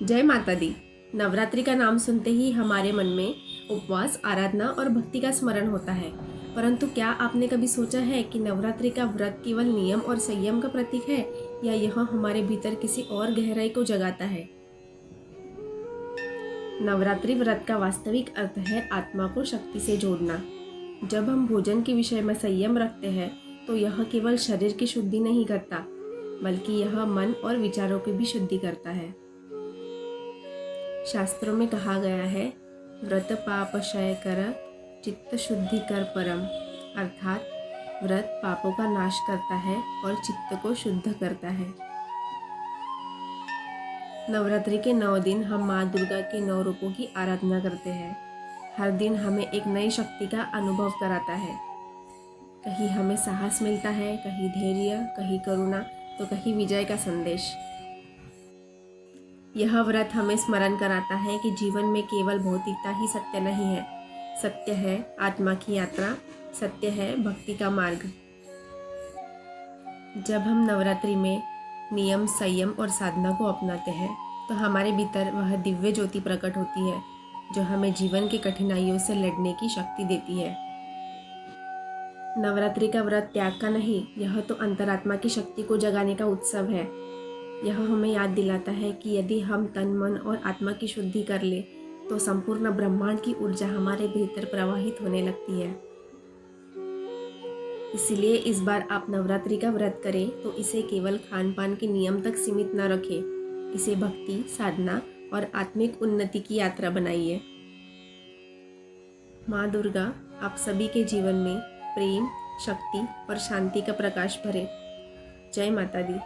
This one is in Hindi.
जय माता दी। नवरात्रि का नाम सुनते ही हमारे मन में उपवास, आराधना और भक्ति का स्मरण होता है। परंतु क्या आपने कभी सोचा है कि नवरात्रि का व्रत केवल नियम और संयम का प्रतीक है, या यह हमारे भीतर किसी और गहराई को जगाता है? नवरात्रि व्रत का वास्तविक अर्थ है आत्मा को शक्ति से जोड़ना। जब हम भोजन के विषय में संयम रखते हैं तो यह केवल शरीर की शुद्धि नहीं करता, बल्कि यह मन और विचारों की भी शुद्धि करता है। शास्त्रों में कहा गया है, व्रत पाप क्षय कर, चित्त शुद्धि कर परम। अर्थात व्रत पापों का नाश करता है और चित्त को शुद्ध करता है। नवरात्रि के 9 दिन हम माँ दुर्गा के 9 रूपों की आराधना करते हैं। हर दिन हमें एक नई शक्ति का अनुभव कराता है। कहीं हमें साहस मिलता है, कहीं धैर्य, कहीं करुणा, तो कहीं विजय का संदेश। यह व्रत हमें स्मरण कराता है कि जीवन में केवल भौतिकता ही सत्य नहीं है। सत्य है आत्मा की यात्रा, सत्य है भक्ति का मार्ग। जब हम नवरात्रि में नियम, संयम और साधना को अपनाते हैं तो हमारे भीतर वह दिव्य ज्योति प्रकट होती है जो हमें जीवन की कठिनाइयों से लड़ने की शक्ति देती है। नवरात्रि का व्रत त्याग का नहीं, यह तो अंतरात्मा की शक्ति को जगाने का उत्सव है। यह हमें याद दिलाता है कि यदि हम तन, मन और आत्मा की शुद्धि कर ले तो संपूर्ण ब्रह्मांड की ऊर्जा हमारे भीतर प्रवाहित होने लगती है। इसलिए इस बार आप नवरात्रि का व्रत करें तो इसे केवल खान पान के नियम तक सीमित न रखें। इसे भक्ति, साधना और आत्मिक उन्नति की यात्रा बनाइए। माँ दुर्गा आप सभी के जीवन में प्रेम, शक्ति और शांति का प्रकाश भरे। जय माता दी।